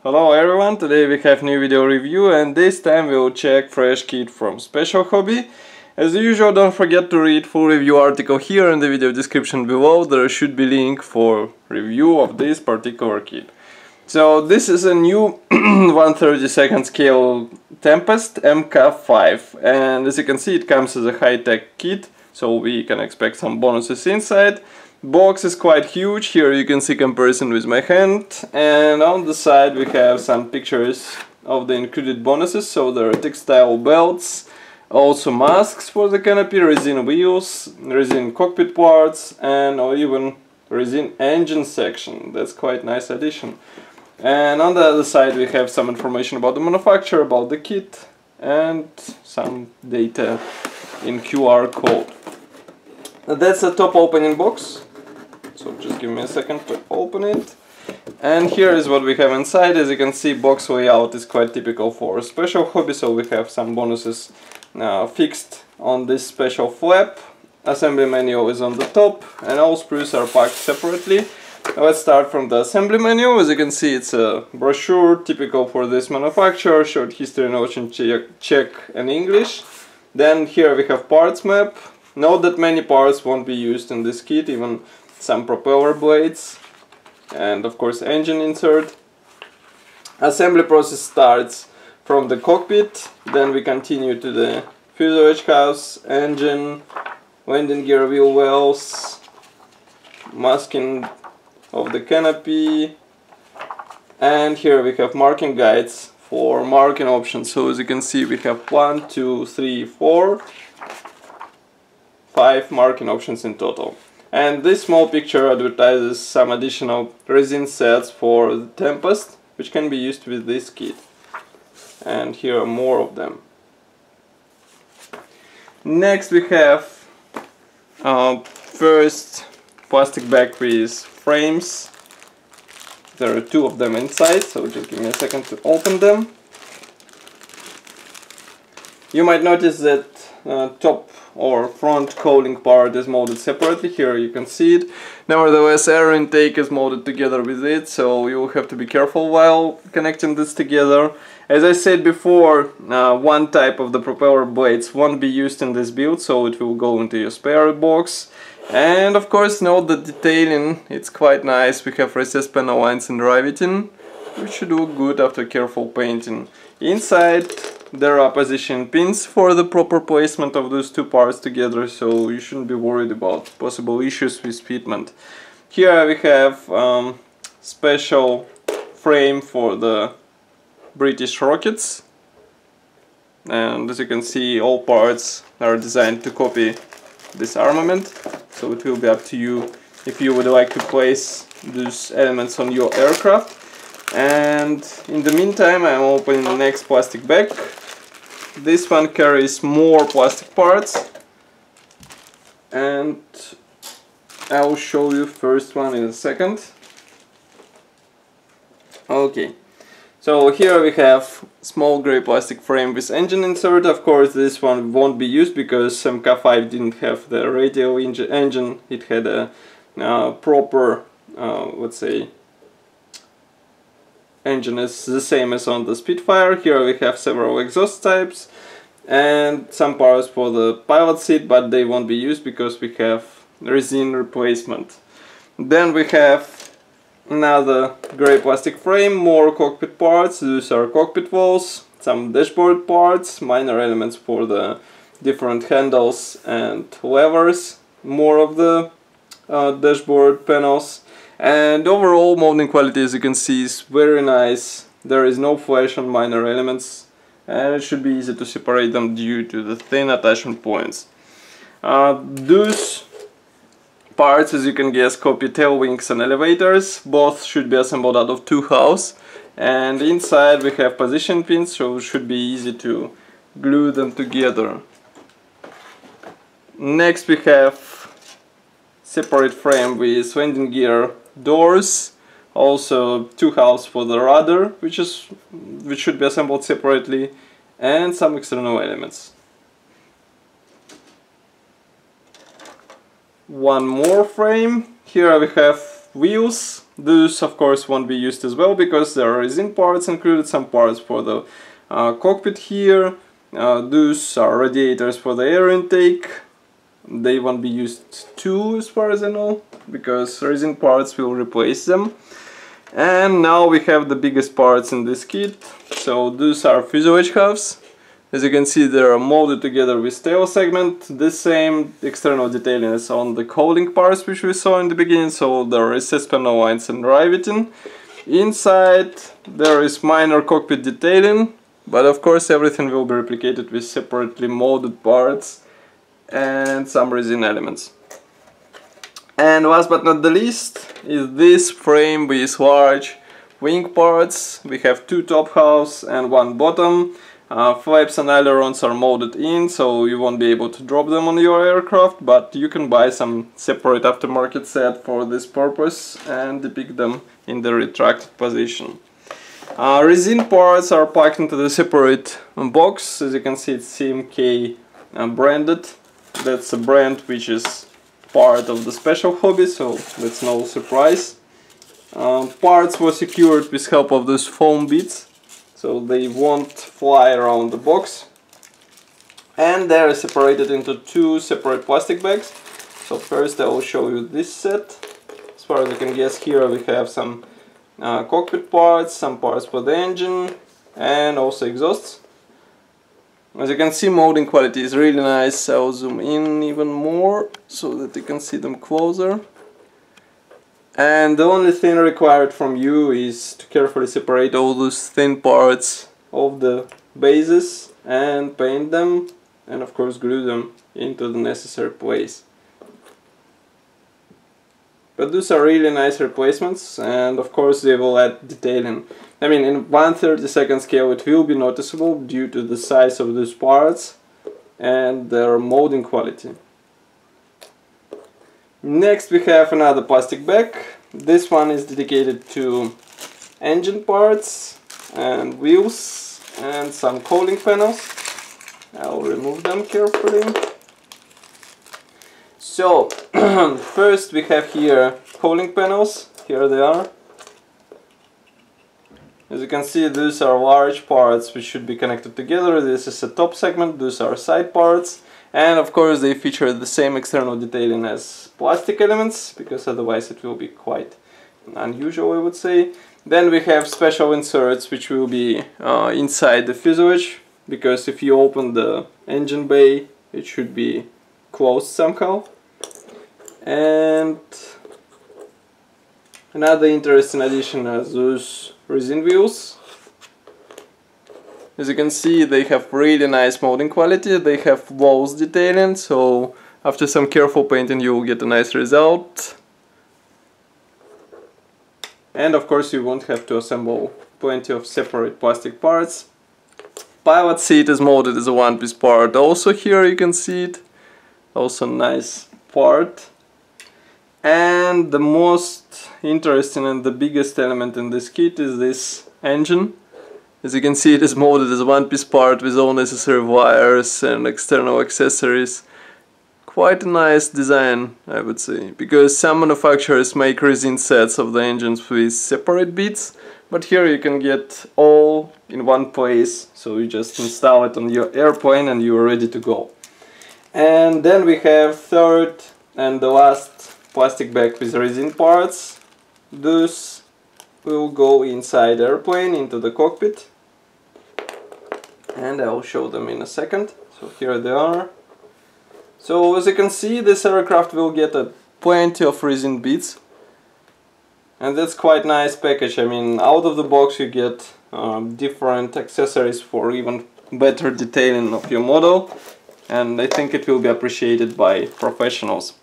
Hello everyone, today we have new video review and this time we will check fresh kit from Special Hobby. As usual, don't forget to read full review article here in the video description below. There should be link for review of this particular kit. So this is a new 1/32 scale Tempest Mk.V, and as you can see it comes as a high-tech kit, so we can expect some bonuses inside. Box is quite huge. Here you can see comparison with my hand, and on the side we have some pictures of the included bonuses. So there are textile belts, also masks for the canopy, resin wheels, resin cockpit parts, and or even resin engine section. That's quite nice addition. And on the other side we have some information about the manufacturer, about the kit, and some data in QR code. That's the top opening box. So just give me a second to open it. And here is what we have inside. As you can see, box layout is quite typical for Special Hobby, so we have some bonuses fixed on this special flap. Assembly manual is on the top, and all sprues are packed separately. Let's start from the assembly manual. As you can see, it's a brochure typical for this manufacturer, short history, notion, Czech and English. Then here we have parts map. Note that many parts won't be used in this kit, even some propeller blades, and of course engine insert. Assembly process starts from the cockpit, then we continue to the fuselage house, engine, landing gear wheel wells, masking of the canopy, and here we have marking guides for marking options. So as you can see, we have 1, 2, 3, 4, 5 marking options in total. And this small picture advertises some additional resin sets for the Tempest, which can be used with this kit. And here are more of them. Next we have first plastic bag with frames. There are 2 of them inside, so just give me a second to open them. You might notice that top or front cowling part is molded separately. Here you can see it. Nevertheless, air intake is molded together with it, so you will have to be careful while connecting this together. As I said before, one type of the propeller blades won't be used in this build, so it will go into your spare box. And of course, note the detailing, it's quite nice. We have recessed panel lines and riveting, which should look good after careful painting. Inside there are position pins for the proper placement of those 2 parts together, so you shouldn't be worried about possible issues with fitment. Here we have special frame for the British rockets, and as you can see, all parts are designed to copy this armament, so it will be up to you if you would like to place these elements on your aircraft. And in the meantime, I'm opening the next plastic bag. This one carries more plastic parts, and I will show you first one in a second. Okay, so here we have small grey plastic frame with engine insert. Of course this one won't be used because Mk.V didn't have the radial engine. It had a proper, let's say, engine is the same as on the Spitfire. Here we have several exhaust types and some parts for the pilot seat, but they won't be used because we have resin replacement. Then we have another grey plastic frame, more cockpit parts. These are cockpit walls, some dashboard parts, minor elements for the different handles and levers, more of the dashboard panels. And overall molding quality, as you can see, is very nice. There is no flash on minor elements, and it should be easy to separate them due to the thin attachment points. Those parts, as you can guess, copy tail wings and elevators. Both should be assembled out of 2 hulls, and inside we have position pins, so it should be easy to glue them together. Next we have separate frame with landing gear doors, also 2 hulls for the rudder, which should be assembled separately, and some external elements. One more frame. Here we have wheels, Those of course won't be used as well because there are resin parts included, some parts for the cockpit here. Those are radiators for the air intake. They won't be used too, as far as I know, because resin parts will replace them. And now we have the biggest parts in this kit. So those are fuselage halves. As you can see, they are molded together with tail segment. The same external detailing is on the cowling parts which we saw in the beginning, so there is recessed panel lines and riveting. Inside there is minor cockpit detailing, but of course everything will be replicated with separately molded parts and some resin elements. And last but not the least is this frame with large wing parts. We have 2 top halves and 1 bottom. Flaps and ailerons are molded in, so you won't be able to drop them on your aircraft, but you can buy some separate aftermarket set for this purpose and depict them in the retracted position. Resin parts are packed into the separate box. As you can see, it's CMK branded. That's a brand which is part of the special hobby, so that's no surprise. Parts were secured with help of these foam beads, so they won't fly around the box, and they are separated into 2 separate plastic bags. So first I will show you this set. As far as I can guess, here we have some cockpit parts, some parts for the engine, and also exhausts. As you can see, molding quality is really nice. I'll zoom in even more so that you can see them closer. And the only thing required from you is to carefully separate all those thin parts of the bases and paint them, and of course glue them into the necessary place. But those are really nice replacements, and of course they will add detailing. I mean, in 1/32 scale it will be noticeable due to the size of those parts and their molding quality. Next we have another plastic bag. This one is dedicated to engine parts and wheels and some cowling panels. I'll remove them carefully. So first we have here cowling panels. Here they are. As you can see, these are large parts which should be connected together. This is a top segment, these are side parts. And of course they feature the same external detailing as plastic elements, because otherwise it will be quite unusual, I would say. Then we have special inserts which will be inside the fuselage, because if you open the engine bay it should be closed somehow. And another interesting addition are those resin wheels. As you can see, they have really nice molding quality, they have walls detailing, so after some careful painting you will get a nice result. And of course you won't have to assemble plenty of separate plastic parts. Pilot seat is molded as a one-piece part, also here you can see it, also nice part. And the most interesting and the biggest element in this kit is this engine. As you can see, it is molded as a one-piece part with all necessary wires and external accessories. Quite a nice design, I would say, because some manufacturers make resin sets of the engines with separate bits, but here you can get all in one place, so you just install it on your airplane and you are ready to go. And then we have third and the last plastic bag with resin parts. Those will go inside airplane into the cockpit, and I'll show them in a second. So here they are. So as you can see, this aircraft will get plenty of resin bits, and that's quite nice package. I mean, out of the box you get different accessories for even better detailing of your model, and I think it will be appreciated by professionals.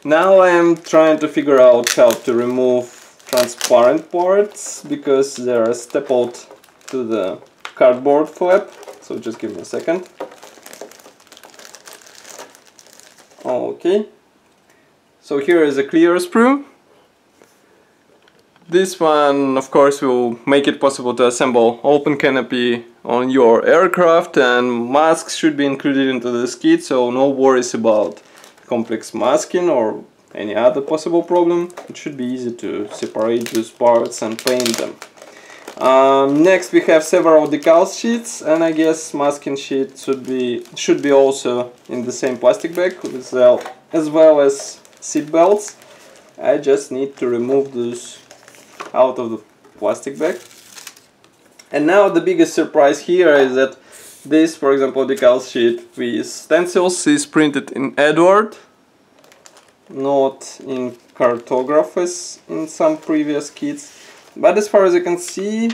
Now I am trying to figure out how to remove transparent parts, because they are stapled to the cardboard flap. So just give me a second. Okay, so here is a clear sprue. This one of course will make it possible to assemble open canopy on your aircraft, and masks should be included into this kit, so no worries about complex masking or any other possible problem, it should be easy to separate those parts and paint them. Next we have several decal sheets, and I guess masking sheet should be also in the same plastic bag, as well as seat belts. I just need to remove those out of the plastic bag. And now the biggest surprise here is that this, for example, decal sheet with stencils is printed in Edward, not in cartograph as in some previous kits. But as far as you can see,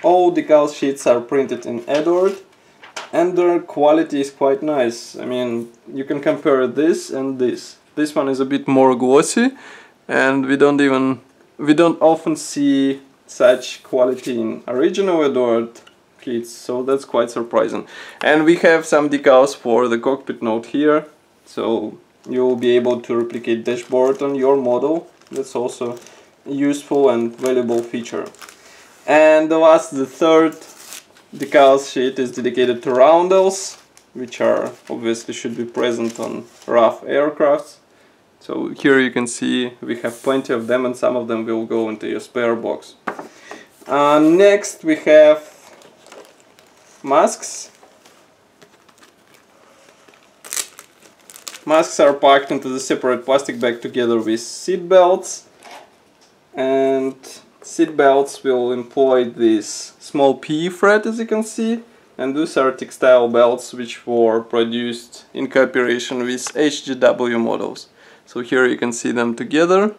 all decal sheets are printed in Edward, and their quality is quite nice. I mean, you can compare this and this. This one is a bit more glossy, and we don't often see such quality in original Edward kits, so that's quite surprising. And we have some decals for the cockpit note here, so you'll be able to replicate dashboard on your model. That's also a useful and valuable feature. And the third decal sheet is dedicated to roundels, which are obviously should be present on rough aircrafts. So here you can see we have plenty of them, and some of them will go into your spare box. Next we have masks. Masks are packed into the separate plastic bag together with seat belts, and seat belts will employ this small PE thread, as you can see, and those are textile belts which were produced in cooperation with HGW models. So here you can see them together.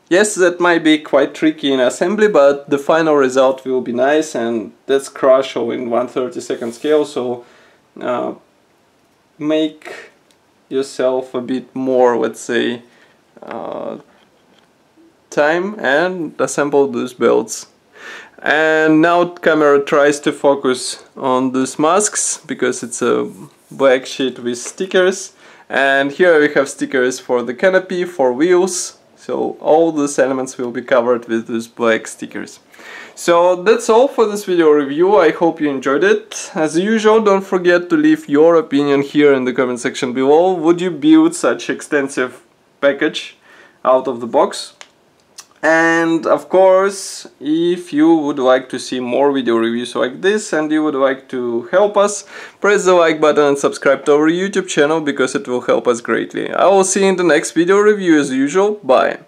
Yes, that might be quite tricky in assembly, but the final result will be nice, and that's crucial in 1/32 scale, so make yourself a bit more, let's say, time and assemble those belts. And now camera tries to focus on these masks, because it's a black sheet with stickers, and here we have stickers for the canopy, for wheels, so all these elements will be covered with these black stickers. So that's all for this video review. I hope you enjoyed it. As usual, don't forget to leave your opinion here in the comment section below. Would you build such extensive package out of the box? And of course, if you would like to see more video reviews like this and you would like to help us, press the like button and subscribe to our YouTube channel, because it will help us greatly. I will see you in the next video review as usual. Bye!